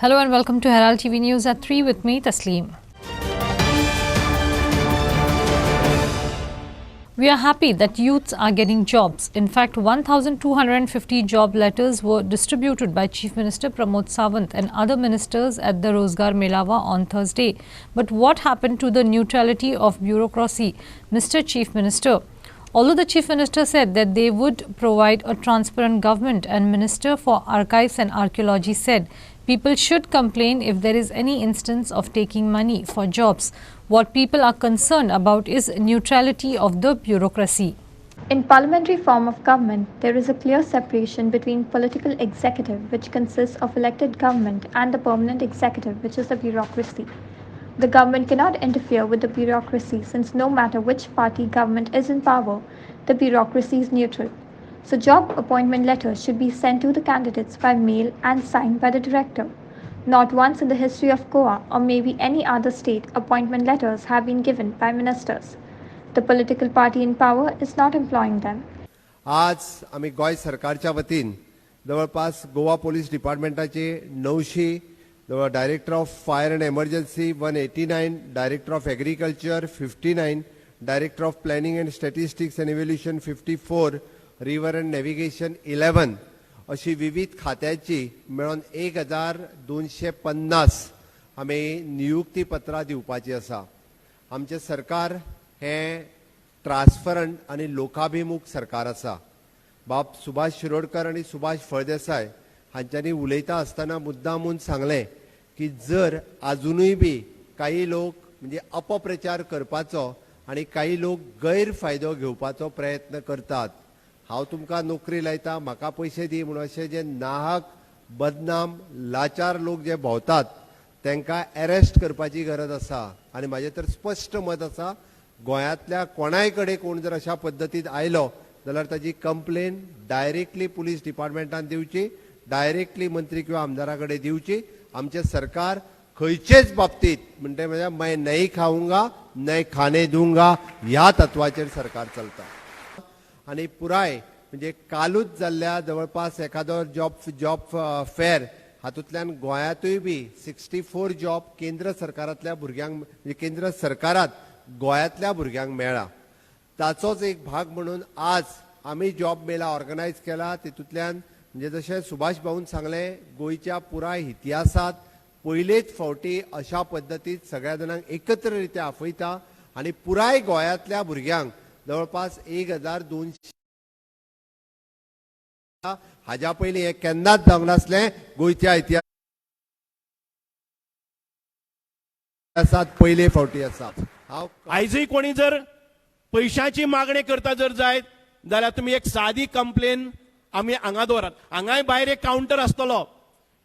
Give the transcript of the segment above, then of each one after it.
Hello and welcome to Herald TV News at 3 with me, Tasleem. We are happy that youths are getting jobs. In fact, 1,250 job letters were distributed by Chief Minister Pramod Sawant and other ministers at the Rozgar Melawa on Thursday. But what happened to the neutrality of bureaucracy, Mr. Chief Minister? Although the Chief Minister said that they would provide a transparent government, and Minister for Archives and Archaeology said people should complain if there is any instance of taking money for jobs. What people are concerned about is neutrality of the bureaucracy. In parliamentary form of government, there is a clear separation between political executive, which consists of elected government, and the permanent executive, which is the bureaucracy. The government cannot interfere with the bureaucracy since no matter which party government is in power, the bureaucracy is neutral. So job appointment letters should be sent to the candidates by mail and signed by the director. Not once in the history of Goa or maybe any other state appointment letters have been given by ministers. The political party in power is not employing them. आज आम्ही गोय सरकारच्या वतीन जवळपास Goa police डिपार्टमेंटाचे 900 director of fire and emergency 189, director of agriculture 59, director of planning and statistics and evaluation 54, river and navigation 11 अशी विविध खात्याची मिळून 1250 आम्ही नियुक्ती पत्रां दिवपाची आसा. आमचे सरकार हे ट्रान्सपरंट आणि लोकाभिमुख सरकार आसा. बाब सुभाष शिरोडकर आणि सुभाष फळदेसाय हांच्यांनी उलयता आसतना मुद्दामून सांगलें की जर अजूनय बी काही लोक म्हणजे अपप्रचार करपाचो आणि काही लोक गैरफायदो घेवपाचो प्रयत्न करतात. हांव तुमकां नोकरी लायता, म्हाका पयशे दी म्हणून अशे जे नाहक बदनाम लाचार लोक जे भोंवतात तांकां अरेस्ट करपाची गरज आसा. आनी म्हाजें तर स्पश्ट मत आसा, गोंयांतल्या कोणाय कडेन कोण जर अशा पद्दतीन आयलो जाल्यार ताची कंप्लेन डायरेक्टली पुलीस डिपार्टमेंटान दिवची, डायरेक्टली मंत्री किंवा आमदारा कडेन दिवची. आमचे सरकार खंयचेच बाबतीत म्हणटे म्हणजे मैं नहीं खाऊंगा नहीं खाने दूंगा ह्या तत्वाचेर सरकार चलता. आणि पुराय म्हणजे कालूच जाल्ल्या जवळपास एखादो जॉब फेअर हातूंतल्यान गोंयांतूय बी 64 जॉब केंद्र सरकारांतल्या भुरग्यांक म्हणजे केंद्र सरकारात गोंयांतल्या भुरग्यांक मेळ्ळा. ताचोच एक भाग म्हणून आज आम्ही जॉब मेला ऑर्गनायज केला. तितूंतल्यान म्हणजे जशें सुभाष भाऊन सांगलें, गोंयच्या पुराय इतिहासात पयलेच फावटी अशा पद्दतीत सगळ्या जाणांक एकत्र रित्या आपयता आणि पुराय गोंयांतल्या भुरग्यांक जवळपास 1200 हाज्या पयलीं हे केन्नाच जावंक नासलें. गोंयच्या इतिहासात पयले फावटी आसा. आयजय कोणी जर पैशाची मागणी करता जर जायत जाल्यार तुम्ही एक सादी कंप्लेन आम्ही हांगा दवरात. हांगाय भायर एक काउंटर आसतलो.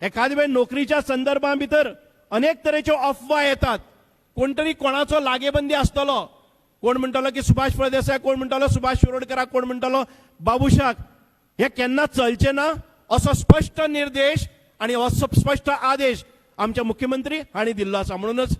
एखादे वेळ नोकरीच्या संदर्भां भितर अनेक तरेच्यो अफवा येतात. कोण तरी कोणाचो लागेबंदी आसतलो. कोण म्हणटलो की सुभाष फळदेसाय, कोण म्हणटलो सुभाष शिरोडकराक, कोण म्हणटलो बाबुशाक. हे केन्ना चलचे ना असो स्पष्ट निर्देश आणि असो स्पष्ट आदेश आमच्या मुख्यमंत्री हांणी दिल्लो आसा. म्हणूनच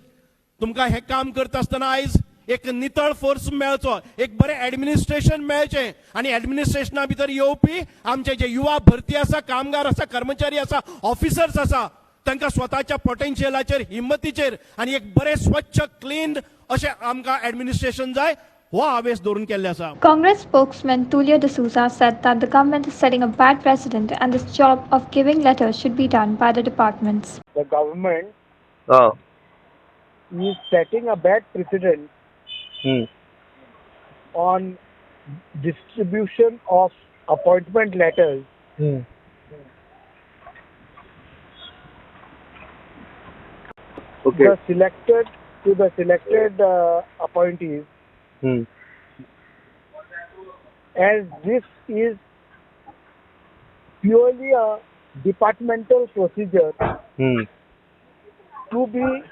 तुमकां हे काम करता आसतना आयज एक नितळ फोर्स मेळचो, एक बरें ऍडमिनिस्ट्रेशन मेळचें आणि ऍडमिनिस्ट्रेशना भितर येवपी आमचे जे युवा भरती आसा, कामगार आसा, कर्मचारी आसा, ऑफिसर्स आसा, तांकां स्वताच्या पोटेन्शियलाचेर, हिम्मतीचेर आणि एक बरें स्वच्छ क्लीन अशें आमकां ऍडमिनिस्ट्रेशन जाय हो आवेश दवरून केल्ले आसा. Congress spokesman Tulio D'Souza said that the government is setting a bad precedent and this job of giving letters should be done by the departments. The government is setting a bad precedent on distribution of appointment letters Okay. the selected appointees, as this is purely a departmental procedure to be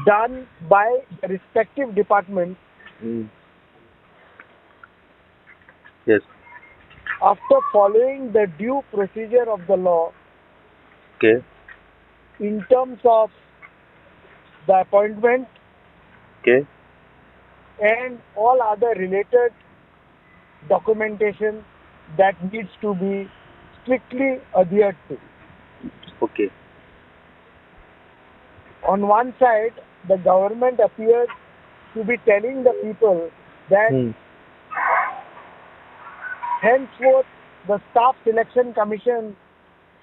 done by the respective departments. Yes. After following the due procedure of the law, Okay. in terms of the appointment, Okay. and all other related documentation that needs to be strictly adhered to. Okay. On one side, the government appears to be telling the people that henceforth the Staff Selection Commission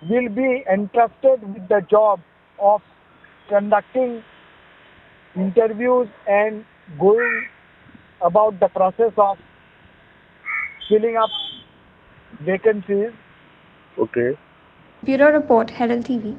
will be entrusted with the job of conducting interviews and going about the process of filling up vacancies. Okay. Bureau Report, Herald TV.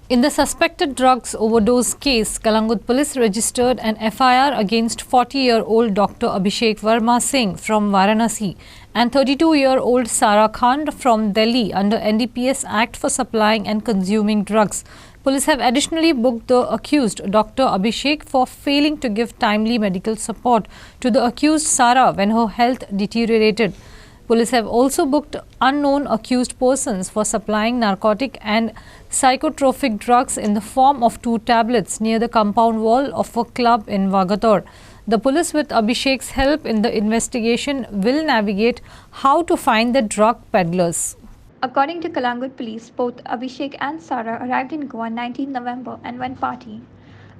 In the suspected drugs overdose case, Kalangut police registered an FIR against 40-year-old Dr. Abhishek Verma Singh from Varanasi and 32-year-old Sara Khan from Delhi under NDPS Act for supplying and consuming drugs. Police have additionally booked the accused Dr. Abhishek for failing to give timely medical support to the accused Sara when her health deteriorated. Police have also booked unknown accused persons for supplying narcotic and psychotropic drugs in the form of 2 tablets near the compound wall of a club in Vagator. The police, with Abhishek's help in the investigation, will navigate how to find the drug peddlers. According to Kalangut police, both Abhishek and Sara arrived in Goa on 19 November and went partying.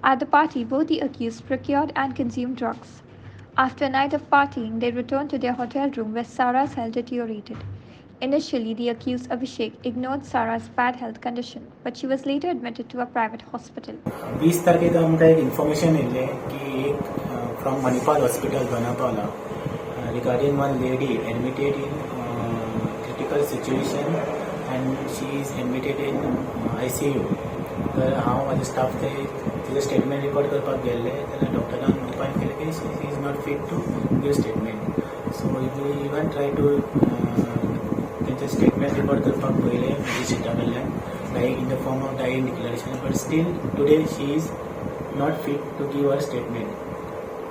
At the party, both the accused procured and consumed drugs. After a night of partying, they returned to their hotel room where Sara's health deteriorated. Initially, the accused Abhishek ignored Sara's bad health condition, but she was later admitted to a private hospital. 20 तारखेक आमकां एक information येयल्लें की एक from Manipal hospital बनापावला regarding one lady admitted in critical situation and she is admitted in ICU. तर हांव म्हाजे staff ते तिचें स्टेटमेंट रिकॉर्ड करपाक गेल्ले जाल्यार डॉक्टरान फायन केलें की she is not fit to give statement. So we even try to तेंचे स्टेटमेंट रिकॉर्ड करपाक पयलें म्हज्या सिटा कडल्यान like in the form of dying declaration, but still today she is not fit to give her statement.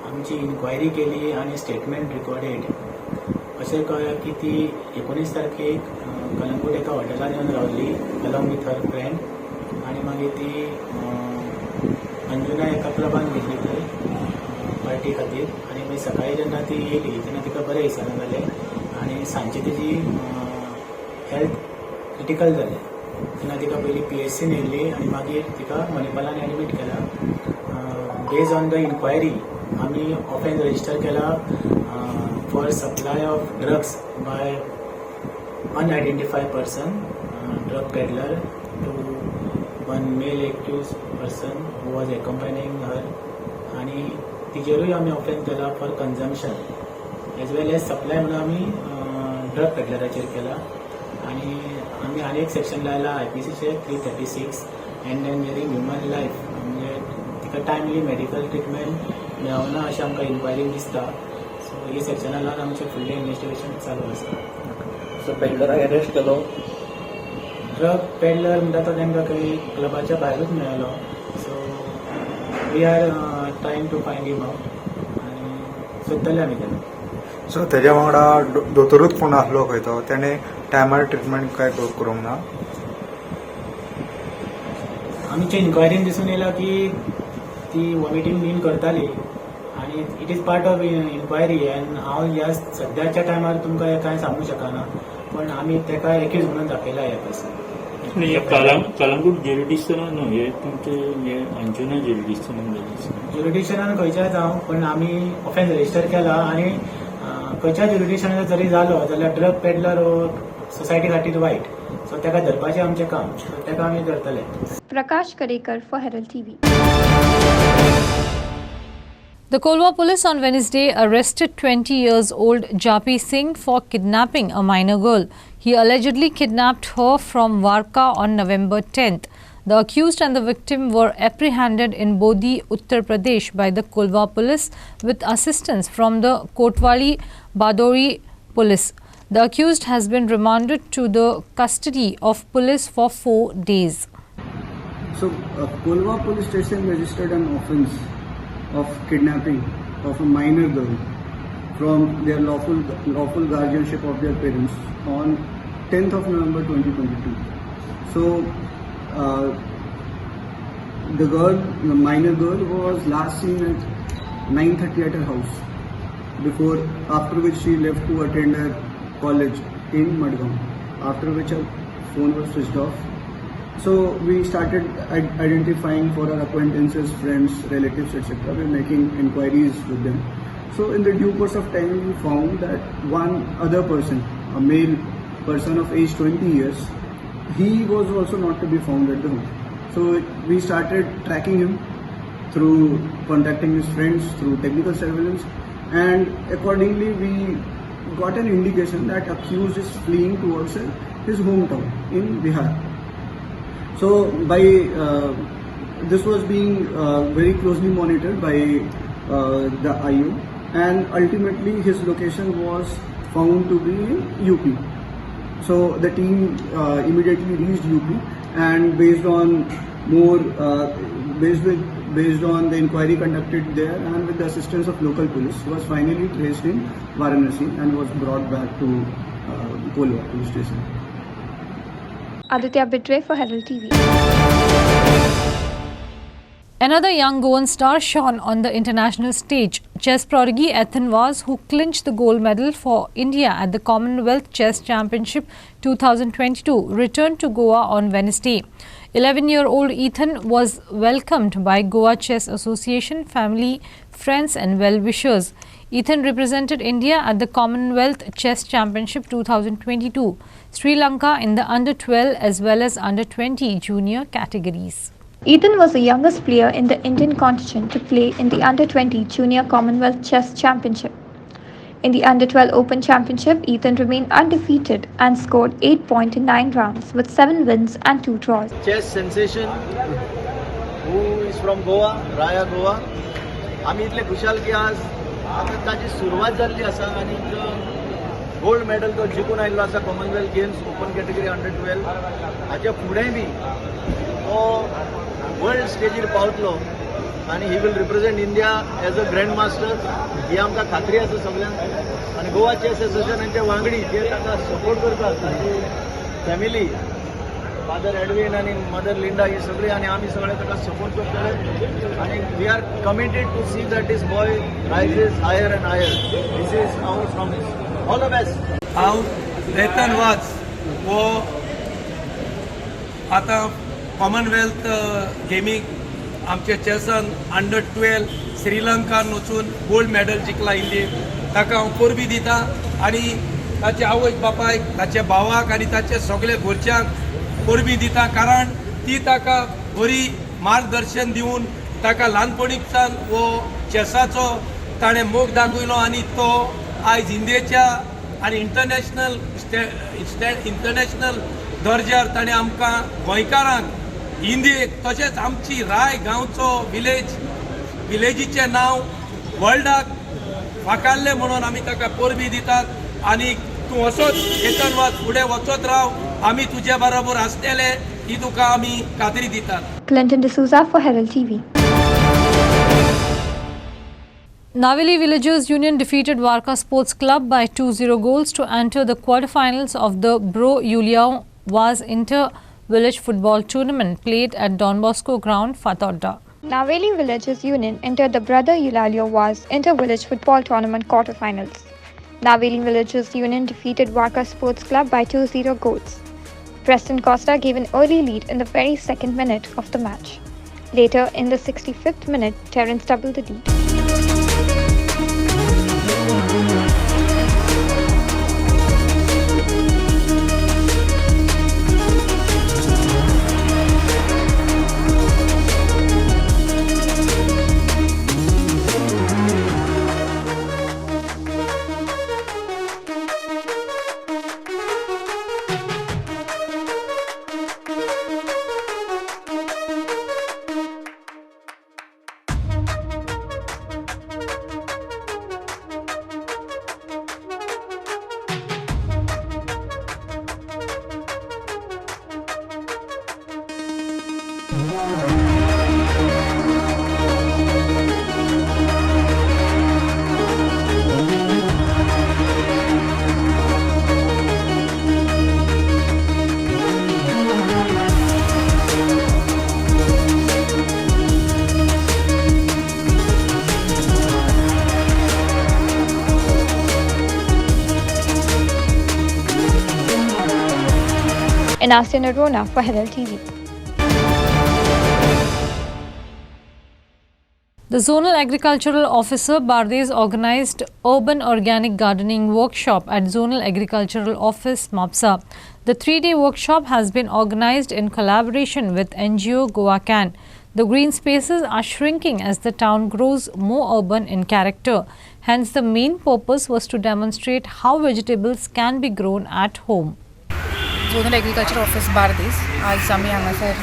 आमची inquiry केली आणि statement recorded. अशें कळ्ळें की ती 19 तारखेक कलंगूट एका हॉटेलान येवन रावल्ली अलॉंग विथ हर फ्रेंड आणि मागीर ती अंजुना एका क्लबान गेल्ली थंय पार्टी खातीर आणि मागीर सकाळी जेन्ना ती येयली तेन्ना तिका बरें दिसना जालें आणि सांजची तिची हेल्थ क्रिटिकल जालें. तेन्ना तिका पयली PHC व्हेल्ली आनी मागीर तिका मणिपालान एडमीट केला. बेज ऑन द इन्क्वायरी आमी ऑफेन्स रजिस्टर केला for supply of drugs by unidentified person, drug peddler, to one male accused person who was accompanying her आनी तिजेरूय आमी ऑफेन्स केला for consumption as well as supply म्हणून आमी drug पेडलराचेर केला. आणि आम्ही अनेक सेक्शन लायला IPCचे 336 एंडेंजरिंग ह्युमन लायफ म्हणजे तिका टायमली मेडिकल ट्रिटमेंट मेळना अशें आमकां इन्क्वायरीन दिसता. सो ही सेक्शनां लावन आमचें फुडलें इन्वेस्टिगेशन चालू आसा. सो पेडलराक अरेस्ट केलो. ड्रग पेडलर म्हणटा तो तांकां खंय क्लबाच्या भायरूच मेळ्ळो. So we are trying to find him out आनी सोदतले आमी तेन्ना. सो तेज्या वांगडा दोतोरूच कोण आसलो खंय तो तेणे टायमार ट्रिटमेंट काय करूंक ना. आमच्या इन्क्वायरीन दिसून येयला की ती वॉमिटींग बीन करताली आणि it is part of inquiry and हांव ह्या सद्याच्या टायमार तुमकां हें कांय सांगूंक शकना पण आमी तेका एक्यूज म्हणून दाखयला ह्या पर्सन. कलंगूट ज्युरिडिक्शनान न्हू हे तुमचे अंजुना ज्युरिडिक्शनान खंयच्याय जावं पण आमी ऑफेन्स रजिस्टर केला आनी खंयच्या ज्युरिडिक्शनान जरी जालो जाल्यार ड्रग पेडलर सोसायटी खातीर वायट. सो तेका धरपाचें आमचें काम. सो तेका आमी धरतले. Prakash Karekar for Herald TV. The Kolwa police on Wednesday arrested 20 years old Japi Singh for kidnapping a minor girl. He allegedly kidnapped her from Warka on November 10th. The accused and the victim were apprehended in Bodhi, Uttar Pradesh by the Kolwa police with assistance from the Kotwali Badori police. The accused has been remanded to the custody of police for 4 days. So, Kolwa police station registered an offence of kidnapping of a minor girl from their lawful guardianship of their parents on 10th of November 2022. So, the minor girl was last seen at 9:30 at her house, after which she left to attend her college in Madgaon, after which our phone was switched off. So we started identifying for our acquaintances, friends, relatives, etc. We're making inquiries with them. So in the due course of time, we found that one other person, a male person of age 20 years, he was also not to be found at the home. So we started tracking him through contacting his friends, through technical surveillance, and accordingly we got an indication that accused is fleeing towards his hometown in Bihar. So by this was being very closely monitored by the IO, and ultimately his location was found to be in UP. So the team immediately reached UP, and based on the inquiry conducted there and with the assistance of local police, was finally traced in Varanasi and was brought back to Kolwa police station. Aditya Bidre for Herald TV. Another young Goan star shone on the international stage. Chess prodigy Ethan Vaz, who clinched the gold medal for India at the Commonwealth Chess Championship 2022, returned to Goa on Wednesday. 11-year-old Ethan was welcomed by Goa Chess Association, family, friends and well-wishers. Ethan represented India at the Commonwealth Chess Championship 2022, Sri Lanka in the under-12 as well as under-20 junior categories. Ethan was the youngest player in the Indian contingent to play in the Under-20 Junior Commonwealth Chess Championship. In the Under-12 Open Championship, Ethan remained undefeated and scored 8 points in 9 rounds with 7 wins and 2 draws. Chess sensation who is from Goa, Raya Goa. आम्ही इतले खुशाल की आज ताची सुरवात जाल्ली आसा आनी gold medal तो जिखून आयिल्लो आसा Commonwealth Games open category under twelve हाचे फुडें बी तो वर्ल्ड स्टेजीर पावतलो आनी he will represent India as a grandmaster ही आमकां खात्री आसा सगळ्यांक आनी गोवा चेस एसोसिएशनाचे वांगडी जे ताका सपोर्ट करतात फॅमिली फादर एडविन आणि मदर लिंडा ही सगळी आणि आम्ही सगळे ताका सपोर्ट करतले आणि we are committed to see that this boy rises higher and higher this is our promise all the best हांव एथन वाज वो आतां कॉमनवेल्थ गेमीक आमचे चेसान अंडर-12 श्रीलंकान वचून गोल्ड मेडल जिखला इंडियेक ताका हांव परबी दिता आनी ताच्या आवय बापायक ताच्या भावाक आनी ताच्या सगळ्या घरच्यांक परबी दिता कारण ती ताका बरी मार्गदर्शन दिवन ताका ल्हानपणीच्यान वो चेसाचो ताणें मोग दाखयलो आनी तो आयज इंडियेच्या आनी इंटरनॅशनल दर्ज्यार ताणें आमकां गोंयकारांक इंडियेक तशेंच आमची राय गांवचो विलेजीचें नांव वर्ल्डाक फाकाल्लें म्हणून आमी ताका परबी दितात आनी तूं असोच एथन वाज फुडें वचत राव आमी तुजे बरोबर आसतले ही तुका आमी खात्री दितात. Clinton D'Souza for Herald TV. Naveli Villagers Union defeated Varka Sports Club by 2-0 goals to enter the quarterfinals of the Bro Yuliao Vaz Inter-Village Football Tournament played at Don Bosco Ground, Fatodda. Naveli Villagers Union entered the Brother Eulalio Vaz Inter-Village Football Tournament quarterfinals. Naveli Villagers Union defeated Varka Sports Club by 2-0 goals. Preston Costa gave an early lead in the very second minute of the match. Later, in the 65th minute, Terence doubled the lead. Nastia Narona for Herald TV. The Zonal Agricultural Officer Bardez organized Urban Organic Gardening Workshop at Zonal Agricultural Office, Mapsa. The 3-day workshop has been organized in collaboration with NGO Goa Can. The green spaces are shrinking as the town grows more urban in character. Hence, the main purpose was to demonstrate how vegetables can be grown at home. Zonal Agriculture Office Bardez आज आम्ही हांगासर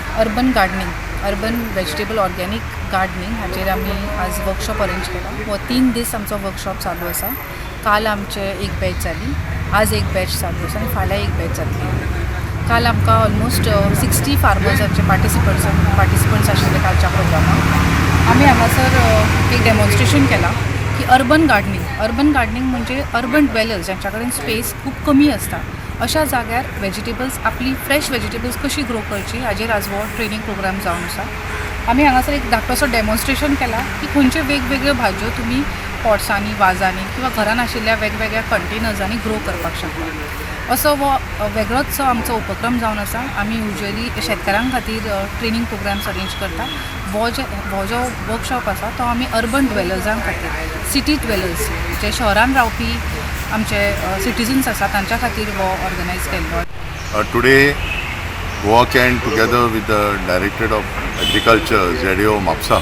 urban vegetable organic gardening हाचेर आमी आज workshop arrange केला. हो 3 दीस आमचो workshop चालू आसा. काल आमचे एक बॅच जाली, आज एक बॅच चालू आसा आनी फाल्यां एक बॅच जातली. काल आमकां ऑलमोस्ट 60 फार्मर्सांचे पार्टिसिपंट्स आशिल्ले कालच्या प्रोग्रामाक. आमी हांगासर एक डेमॉन्स्ट्रेशन केलां की अर्बन गार्डनिंग म्हणजे अर्बन ड्वेलर्स ज्यांच्या कडेन स्पेस खूब कमी आसता अशा जाग्यार वेजिटेबल्स आपली फ्रेश वेजिटेबल्स कशी ग्रो करची हाजेर आज हो ट्रेनिंग प्रोग्राम जावन आसा. आमी हांगासर एक धाकटोसो डेमॉन्स्ट्रेशन केला की खंयच्यो वेगवेगळ्यो भाजयो तुमी पॉट्सांनी वाजांनी किंवा घरान आशिल्ल्या वेगवेगळ्या कंटेनर्सांनी ग्रो करपाक शकता. असो हो वेगळोच आमचो उपक्रम जावन आसा. आमी युजली शेतकारां खातीर ट्रेनिंग प्रोग्राम्स अरेंज करता. हो जो वर्कशॉप आसा तो आमी अर्बन ड्वेलर्सां खातीर, सिटी ड्वेलर्स जे शहरान रावपी आमचे सिटिजन्स आसा तांच्या खातीर हो ऑर्गनायज केल्लो. Today, Goa Can, together with the Directorate of Agriculture, ZAO Mapsa,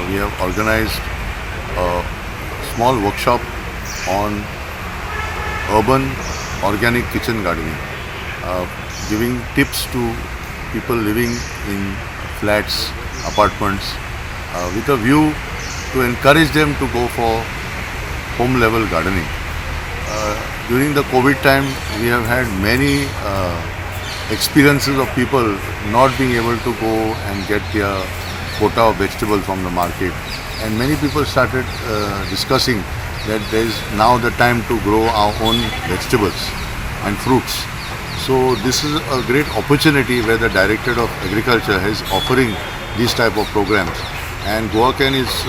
we have organized a small workshop on urban organic kitchen gardening, giving tips to people living in flats, apartments, with a view to encourage them to go for home level gardening. During the COVID time, we have had many experiences of people not being able to go and get their quota of vegetables from the market, and many people started discussing that there is now the time to grow our own vegetables and fruits. So this is a great opportunity where the Directorate of Agriculture is offering these type of programs, and Goa Can is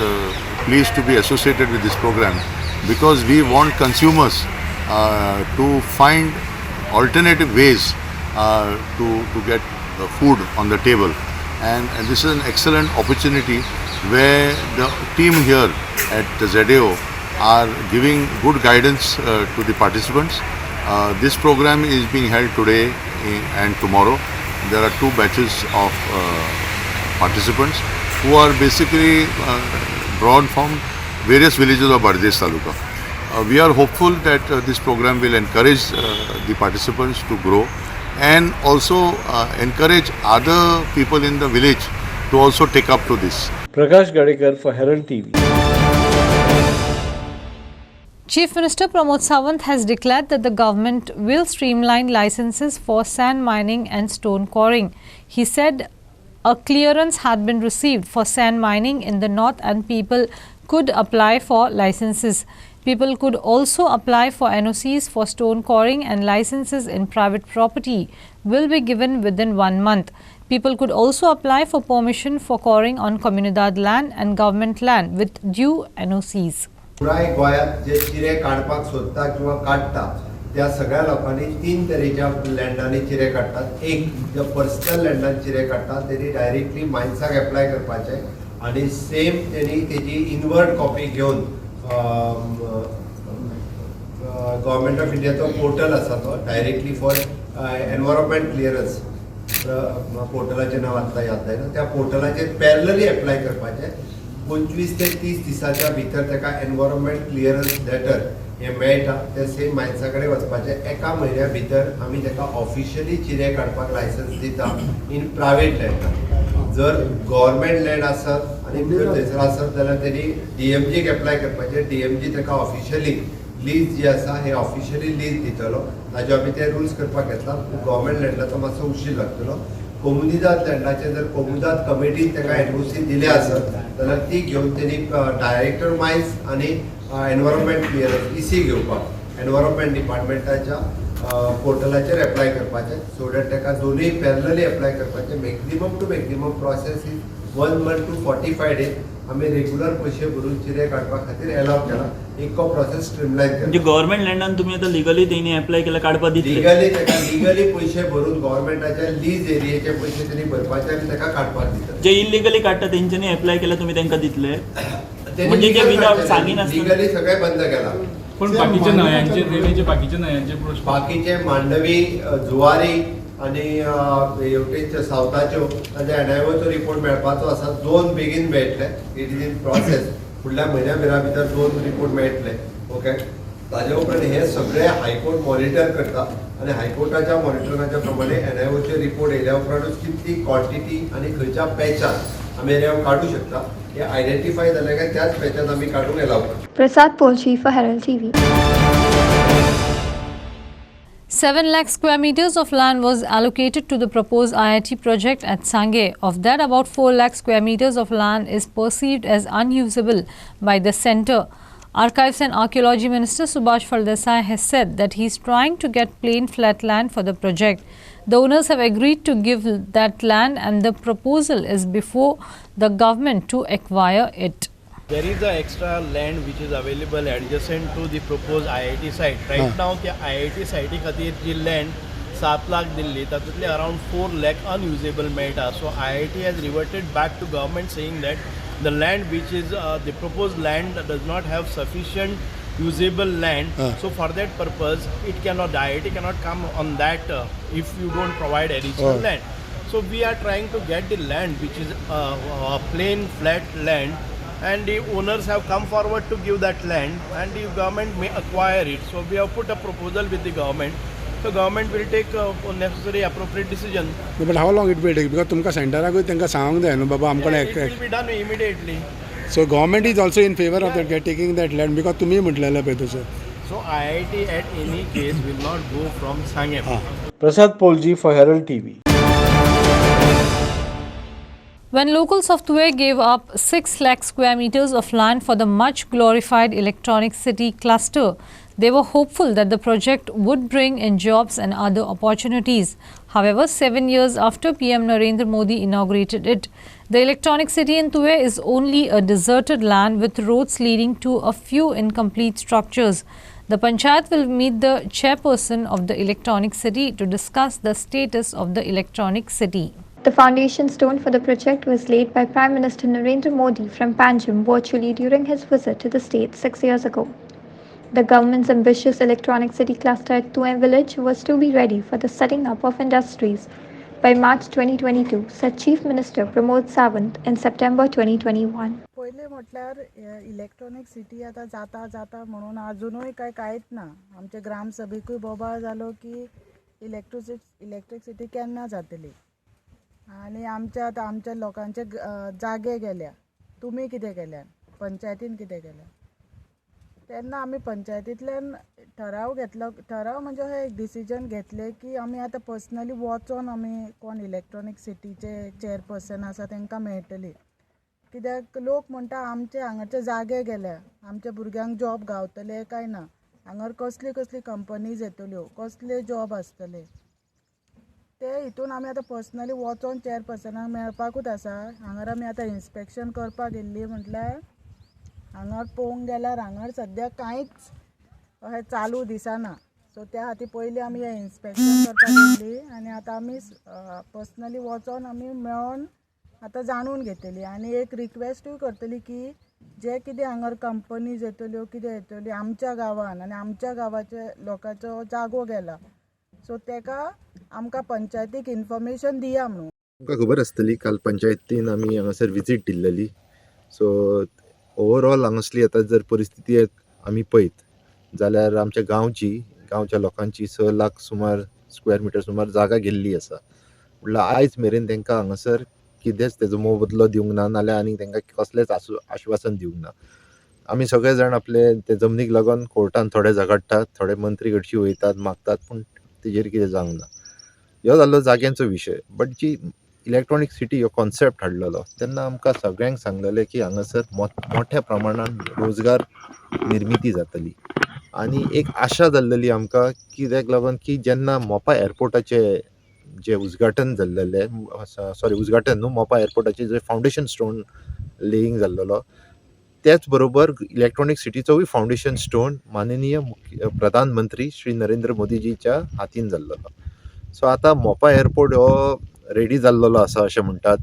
pleased to be associated with this program because we want consumers to find alternative ways to get food on the table, and this is an excellent opportunity where the team here at the ZAO are giving good guidance to the participants. This program is being held today and tomorrow. There are 2 batches of participants who are basically drawn from various villages of Bardez Taluka. We are hopeful that this program will encourage the participants to grow and also encourage other people in the village to also take up to this. Prakash Gadekar for Herald TV. Chief Minister Pramod Sawant has declared that the government will streamline licenses for sand mining and stone quarrying. He said a clearance had been received for sand mining in the north and people could apply for licenses. People could also apply for NOCs for stone quarrying, and licenses in private property will be given within 1 month. People could also apply for permission for quarrying on communidad land and government land with due NOCs. पुराय गोंयांत जे चिरे काडपाक सोदता किंवा काडटा त्या सगळ्या लोकांनी 3 तरेच्या लँडांनी चिरे काडटात. एक जे पर्सनल लँडान चिरे काडटात तेणी डायरेक्टली मायन्साक एप्लाय करपाचे आनी सेम तेणी तेजी इनवर्ड कॉपी घेवन गव्हर्मेंट ऑफ इंडियाचो पोर्टल आसा तो डायरेक्टली फॉर एनवायरमेंट क्लियरन्स पोर्टलाचें नांव आतां याद जायना. त्या पोर्टलाचेर पॅरलली एप्लाय करपाचें. 25 ते 30 दिसाच्या भितर ताका एनवायरमेंट क्लियरन्स लेटर हें मेळटा. ते सेम मायन्सा कडेन वचपाचें. 1 म्हयन्या भितर आमी ताका ऑफिशियली चिरे काडपाक लायसन्स दिता इन प्रायवेट लँडाक. जर गव्हर्मेंट लँड आसत आनी थंयसर आसत जाल्यार तेणी DMGक एप्लाय करपाचें. DMG ताका ऑफिशियली लीज जी आसा हे ऑफिशियली लीज दितलो. ताज्या भितर रुल्स करपाक येतला. गव्हर्मेंट लँडाचो मातसो उशीर लागतलो. कोमुनिदाद लँडाचें जर कोमुनिदाद कमिटीन ताका NOC दिले आसत जाल्यार ती घेवन तेणी डायरेक्टर मायन्स आनी एनवायरमेंट क्लियरन्स EC घेवपाक एनवायरमेंट डिपार्टमेंटाच्या पोर्टलाचेर एप्लाय करपाचें. सो दॅट ताका दोनूय पॅरलली एप्लाय करपाचें. Maximum to maximum process is 1 month to 45 days आमी रेग्युलर पयशे भरून चिरे काडपा खातीर अलाव केला. एक प्रोसेस स्ट्रीमलायन म्हणजे केला. गव्हर्नमेंट लँडान तुम्ही आता लिगली तेणी अप्लाय केला काडपा दितले. लिगली पयशे भरून गव्हर्नमेंटाच्या लीज एरियेचे पयशे त्यांनी भरपाचे आनी ताका काडपाक दितात. जे इलिगली काडटा तेंच्यांनी अप्लाय केला तुम्ही तांकां दितले. म्हणजे जे विदाउट सांगी नासतना लिगली सगळे बंद केला. पण बाकीच्या न्हयांचे ड्रेनेजचे बाकीच्या न्हयांचे प्रश्न बाकीचे मांडवी, जुवारी आनी हेवटेन सावथाच्यो ताच्या एनआयओचो रिपोर्ट मेळपाचो आसा. 2 बेगीन मेळटले. It is in process. फुडल्या म्हयन्या भितर 2 रिपोर्ट मेळटले. ओके. ताजे उपरांत हे सगळे हायकोर्ट मॉनिटर करता आनी हायकोर्टाच्या मॉनिटरिंगाच्या प्रमाणे एनआयओचे रिपोर्ट येयल्या उपरांतूच कितली क्वॉन्टिटी आनी खंयच्या पॅचान आमी एनआयओ काडू शकता हे आयडेंटिफाय जाले काय त्याच पॅचान आमी काडूंक अलाव करता. Prasad Polchi for Herald TV. 7 lakh square meters of land was allocated to the proposed IIT project at Sangay. Of that, about 4 lakh square meters of land is perceived as unusable by the centre. Archives and Archaeology Minister Subhash Phaldesai has said that he is trying to get plain flat land for the project. The owners have agreed to give that land and the proposal is before the government to acquire it. There is a extra land which is available adjacent to the proposed IIT site. Right now, the IIT site खातीर जी land 7 lakh Delhi तातूंतले around 4 lakh unusable मेळटा. So IIT has reverted back to government saying that the land which is the proposed land does not have sufficient usable land. So for that purpose, IIT cannot come on that if you don't provide additional land. So we are trying to get the land which is plain flat land. And the owners have come forward to give that land and the government may acquire it. So we have put a proposal with the government. So government will take necessary appropriate decision. No, but how long it will take? Because तुमका सेंटराक तांकां सांगूंक जाय न्हू बाबा आमकां It will be done immediately. So government is also in favor of that taking that land because तुमी म्हटलेलें पळय तसो. So IIT at any case will not go from Sangam. Prasad Polji for Herald TV. When locals of Tuve gave up 6 lakh square meters of land for the much glorified electronic city cluster, they were hopeful that the project would bring in jobs and other opportunities. However, 7 years after PM Narendra Modi inaugurated it, the electronic city in Tuve is only a deserted land with roads leading to a few incomplete structures. The Panchayat will meet the chairperson of the electronic city to discuss the status of the electronic city. The foundation stone for the project was laid by Prime Minister Narendra Modi from Panjim virtually during his visit to the state 6 years ago. The government's ambitious electronic city cluster at Tuem village was to be ready for the setting up of industries by March 2022, said Chief Minister Pramod Sawant in September 2021. पहिले म्हटल्यार electronic city आता जाता म्हणून अजूनही काहीच ना. आमचे ग्रामसभेकूय बोबाळ जालो की इलेक्ट्रिक सिटी केन्ना जातली आणि आमच्या लोकांचे जागे गेल्या. तुम्ही कितें केल्यान, पंचायतीन कितें केल्या. तेन्ना आमी पंचायतींतल्यान ठराव म्हणजे हे एक डिसिजन घेतले की आमी आतां पर्सनली वचोन आमी कोण इलेक्ट्रॉनिक सिटीचे चेअरपर्सन आसा तांकां मेळटली. कित्याक लोक म्हणटा आमचे हांगाचे जागे गेल्या, आमच्या भुरग्यांक जॉब गावतले काय ना, हांगर कसली कंपनीज येतल्यो, कसले जॉब आसतले. ते हितून आमी आतां पर्सनली वचोन चेअरपर्सनाक मेळपाकूच आसा. हांगर आमी आतां इन्स्पेक्शन करपाक गेल्ली म्हटल्यार हांगर पळोवंक गेल्यार हांगर सद्याक कांयच अशें चालू दिसना. सो त्या खातीर पयलीं आमी हें इन्स्पेक्शन करपाक गेल्ली आनी आतां आमी पर्सनली वचोन आमी मेळोन आतां जाणून घेतली आनी एक रिक्वेस्टूय करतली की जे कितें हांगर कंपनीज येतल्यो कितें येतल्यो आमच्या गांवान आनी आमच्या गांवाच्या लोकांचो जागो गेला, सो तेका आमकां पंचायतीक इन्फॉर्मेशन दिया म्हणून. आमकां खबर आसतली काल पंचायतीन आमी हांगासर विजीट दिल्लेली. सो ओवरऑल हांगासली आतां जर परिस्थिती आमी पळयत जाल्यार आमच्या गांवच्या लोकांची 6 लाख सुमार स्क्वेअर मिटर सुमार जागा गेल्ली आसा. म्हटल्यार आयज मेरेन तांकां हांगासर कितेंच तेजो मोबदलो दिवंक ना, नाल्यार आनी तांकां कसलेंच आश्वासन दिवंक ना. आमी सगळे जाण आपले ते जमनीक लागून कोर्टान थोडे झगडटात, थोडे मंत्री कडची वयतात मागतात, पूण तेजेर कितें जावंक ना. ह्यो जाल्लो जाग्यांचो विशय. बट जी इलेक्ट्रॉनिक सिटी ह्यो कॉन्सेप्ट हाडलेलो तेन्ना आमकां सगळ्यांक सांगलेलें की हांगासर मोठ्या प्रमाणान रोजगार निर्मिती जातली आनी एक आशा जाल्लेली आमकां कित्याक लागून की जेन्ना मोपा एअरपोर्टाचे जे उद्घाटन जाल्लेलें, मोपा एअरपोर्टाचे जे फावंडेशन स्टोन लेईंग जाल्लो. त्याच बरोबर इलेक्ट्रॉनिक सिटीचोय फावंडेशन स्टोन माननीय प्रधानमंत्री श्री नरेंद्र मोदीजीच्या हातीन जाल्लो. सो आतां मोपा एअरपोर्ट हो रेडी जाल्लो आसा अशें म्हणटात.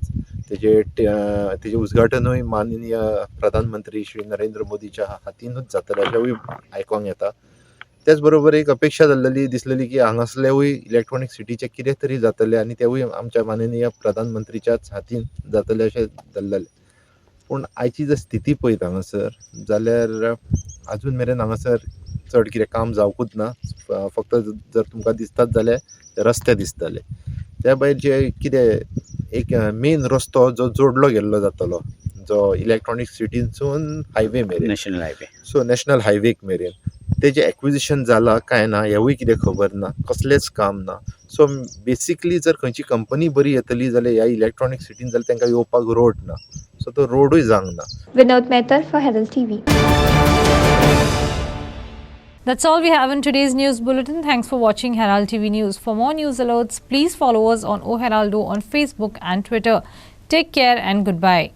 तेजे उद्घाटनूय माननीय प्रधानमंत्री श्री नरेंद्र मोदीच्या हातीनूच जातलें अशेंय आयकोंक येता. त्याच बरोबर एक अपेक्षा दिसलेली की हांगासलेवूय इलेक्ट्रॉनिक सिटीचे कितें तरी जातलें आनी तेवूय आमच्या माननीय प्रधानमंत्रीच्याच हातीन जातलें अशें जाल्लें. पूण आयची जर स्थिती पळयत हांगासर जाल्यार आजून मेरेन हांगासर चड कितें काम जावंकूच ना. फक्त जर तुमकां दिसतात जाल्यार रस्ते दिसतले. त्या भायर जे कितें एक मेन रस्तो जो जोडलो गेल्लो जातलो जो इलेक्ट्रॉनिक सिटीनसून हायवे मेरेन नॅशनल हायवे. सो नॅशनल हायवेक मेरेन तेजें एक्विजिशन जालां काय ना हेवूय कितें खबर ना. कसलेंच काम ना. सो बेसिकली जर खंयची कंपनी बरी येतली जाल्यार ह्या इलेक्ट्रॉनिक सिटीन जाल्यार तांकां येवपाक रोड ना. सो तो रोडूय जावंक ना. Vinod Mehtar for Herald TV. That's all we have in today's news bulletin. Thanks for watching Herald TV News. For more news alerts, please follow us on O Heraldo on Facebook and Twitter. Take care and goodbye.